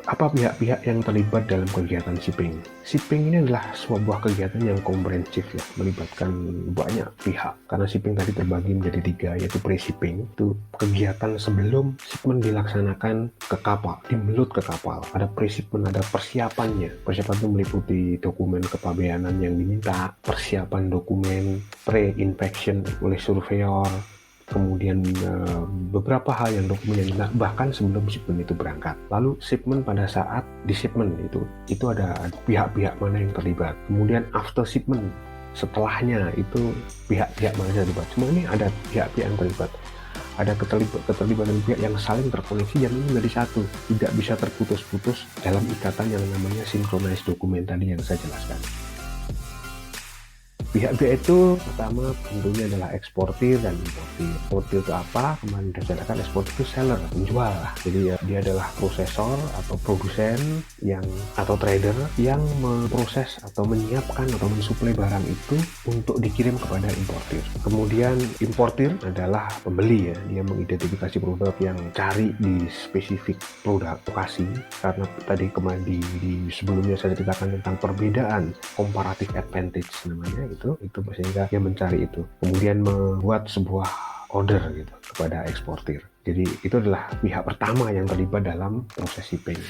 Apa pihak-pihak yang terlibat dalam kegiatan shipping? Shipping ini adalah sebuah kegiatan yang komprehensif ya, melibatkan banyak pihak. Karena shipping tadi terbagi menjadi 3, yaitu pre-shipping, itu kegiatan sebelum shipment dilaksanakan ke kapal, dimelut ke kapal. Ada pre-shipment, ada persiapannya. Persiapan itu meliputi dokumen kepabeanan yang diminta, persiapan dokumen pre-inspection oleh surveyor, kemudian beberapa hal yang dokumen yang bahkan sebelum shipment itu berangkat. Lalu shipment, pada saat di shipment itu ada pihak-pihak mana yang terlibat. Kemudian after shipment, setelahnya itu pihak-pihak mana yang terlibat. Semua ini ada pihak-pihak yang terlibat. Ada keterlibatan pihak yang saling terkoneksi dan ini menjadi satu, tidak bisa terputus-putus dalam ikatan yang namanya synchronized dokumen tadi yang saya jelaskan. Pihak-pihak itu pertama tentunya adalah eksportir dan importir. Eksportir itu apa? Kemarin dikatakan eksportir itu seller, penjual lah. Jadi dia adalah prosesor atau produsen atau trader yang memproses atau menyiapkan atau mensuplai barang itu untuk dikirim kepada importir. Kemudian importir adalah pembeli ya, dia mengidentifikasi produk yang cari di spesifik produk lokasi. Karena tadi kemarin di sebelumnya saya ceritakan tentang perbedaan comparative advantage namanya itu sehingga dia mencari itu, kemudian membuat sebuah order gitu kepada eksportir. Jadi itu adalah pihak pertama yang terlibat dalam proses shipping.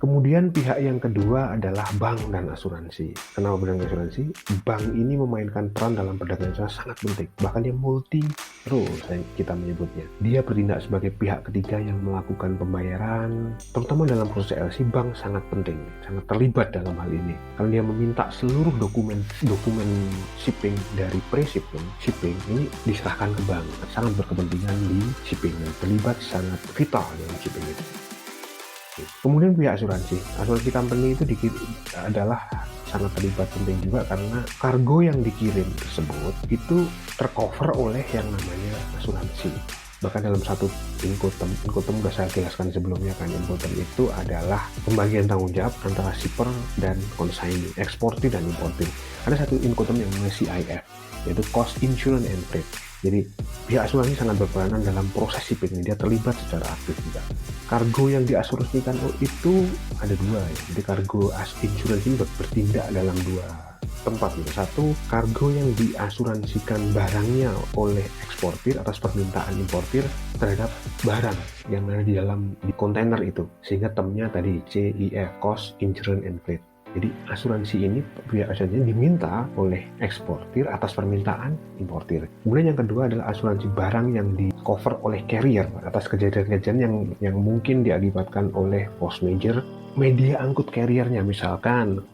Kemudian pihak yang kedua adalah bank dan asuransi. Kenapa bank dan asuransi? Bank ini memainkan peran dalam perdagangan sangat penting. Bahkan dia multi role kita menyebutnya. Dia bertindak sebagai pihak ketiga yang melakukan pembayaran. Terutama dalam proses LC, bank sangat penting, sangat terlibat dalam hal ini. Karena dia meminta seluruh dokumen shipping dari pre-shipping, shipping ini diserahkan ke bank. Sangat berkepentingan di shipping dan terlibat sangat vital dalam shipping itu. Kemudian pihak asuransi company itu adalah sangat terlibat penting juga karena kargo yang dikirim tersebut itu tercover oleh yang namanya asuransi. Bahkan dalam satu incoterm sudah saya jelaskan sebelumnya kan, incoterm itu adalah pembagian tanggung jawab antara shipper dan consignee, eksportir dan importir. Ada satu incoterm yang namanya CIF, yaitu Cost Insurance and Freight. Jadi pihak asuransi sangat berperanan dalam proses shipping ini, dia terlibat secara aktif juga. Kargo yang diasuransikan itu ada 2 ya. Jadi kargo insurance ini bertindak dalam 2 tempat gitu. Satu, kargo yang diasuransikan barangnya oleh eksportir atas permintaan importir terhadap barang yang ada di kontainer itu, sehingga termnya tadi CIF, Cost Insurance and Freight. Jadi asuransi ini, pihak asuransi diminta oleh eksportir atas permintaan importir. Kemudian yang kedua adalah asuransi barang yang di cover oleh carrier atas kejadian-kejadian yang mungkin diakibatkan oleh force majeure media angkut carriernya. Misalkan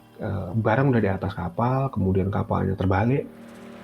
barang udah di atas kapal, kemudian kapalnya terbalik,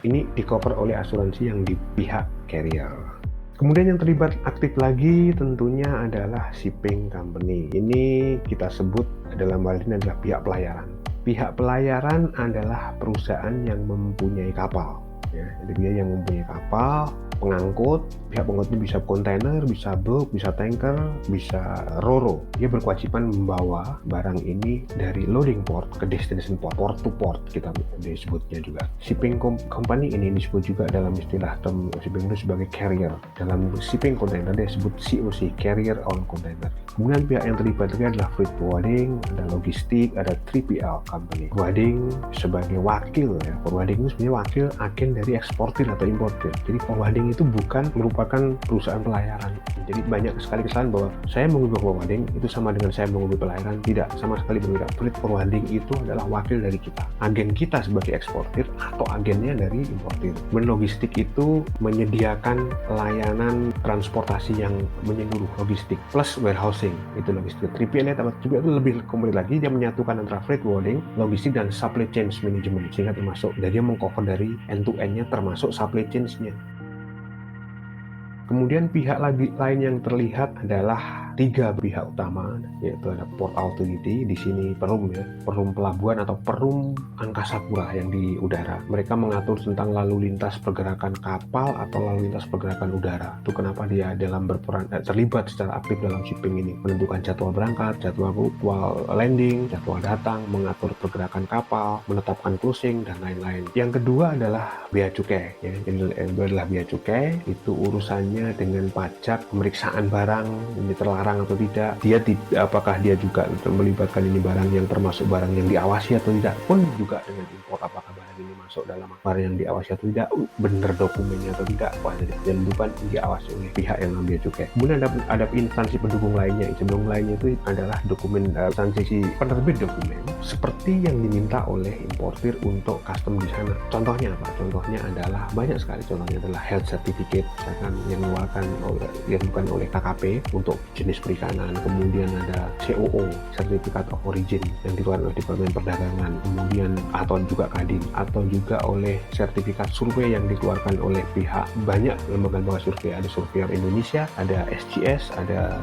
ini di cover oleh asuransi yang di pihak carrier. Kemudian yang terlibat aktif lagi tentunya adalah shipping company. Ini kita sebut dalam hal ini adalah pihak pelayaran. Pihak pelayaran adalah perusahaan yang mempunyai kapal. Ya, jadi dia yang mempunyai kapal, pengangkut. Pihak pengangkut itu bisa kontainer, bisa bulk, bisa tanker, bisa roro. Dia berkewajiban membawa barang ini dari loading port ke destination port, port to port kita disebutnya juga. Shipping company ini disebut juga dalam istilah term shipping itu sebagai carrier. Dalam shipping container dia disebut COC, carrier on container. Kemudian pihak yang terlibat lagi adalah freight forwarding, ada logistik, ada 3PL company. Forwarding sebagai wakil ya. Forwarding itu sebenarnya wakil agen dari eksportir atau importir. Jadi forwarding itu bukan merupakan perusahaan pelayaran. Jadi banyak sekali kesalahan bahwa saya menghubungi forwarding itu sama dengan saya menghubungi pelayaran. Tidak, sama sekali berbeda. Freight forwarding itu adalah wakil dari kita, agen kita sebagai eksportir atau agennya dari importir. Kemudian logistik itu menyediakan layanan transportasi yang menyeluruh, logistik plus warehousing, itu logistik. 3PL juga itu lebih komplit lagi, dia menyatukan antara freight forwarding, logistik dan supply chain management, sehingga termasuk dan dia mengcover dari end to end-nya termasuk supply chain-nya. Kemudian pihak lain yang terlihat adalah 3 pihak utama, yaitu ada Port Authority, di sini Perum ya, Perum Pelabuhan atau Perum Angkasa Pura yang di udara. Mereka mengatur tentang lalu lintas pergerakan kapal atau lalu lintas pergerakan udara. Itu kenapa dia dalam terlibat secara aktif dalam shipping ini, menentukan jadwal berangkat, jadwal landing, jadwal datang, mengatur pergerakan kapal, menetapkan closing dan lain-lain. Yang kedua adalah bea cukai ya. Itu adalah bea cukai, itu urusannya dengan pajak, pemeriksaan barang, ini terlarang terlarang atau tidak, apakah dia juga melibatkan ini barang yang termasuk barang yang diawasi atau tidak, pun juga dengan impor apakah barang ini masuk dalam barang yang diawasi atau tidak, benar dokumennya atau tidak, jangan diawasi oleh pihak yang ngambil cukai. Kemudian ada instansi pendukung lainnya. Pendukung lainnya itu adalah dokumen instansi penerbit dokumen seperti yang diminta oleh importir untuk custom di sana. Contohnya apa? Contohnya adalah banyak sekali. Contohnya adalah health certificate, misalkan yang bukan oleh KKP untuk jenis perikanan. Kemudian ada COO, Certificate of Origin, yang dikeluarkan oleh Departemen Perdagangan. Kemudian atau juga Kadin, atau juga oleh sertifikat survei yang dikeluarkan oleh pihak banyak lembaga survei. Ada Surveyor Indonesia, ada SGS, ada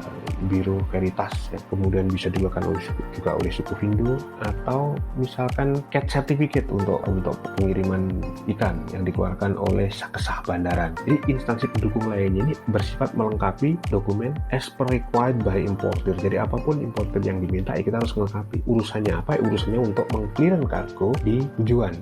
Biro Veritas, ya. Kemudian bisa dikeluarkan juga oleh Sukuvindo, atau misalkan CAT certificate untuk pengiriman ikan yang dikeluarkan oleh Kesah Bandaran. Jadi instansi pendukung lainnya ini bersifat melengkapi dokumen as per required by importer. Jadi apapun importer yang diminta, kita harus melengkapi. Urusannya apa? Urusannya untuk meng-clearance kargo di tujuan.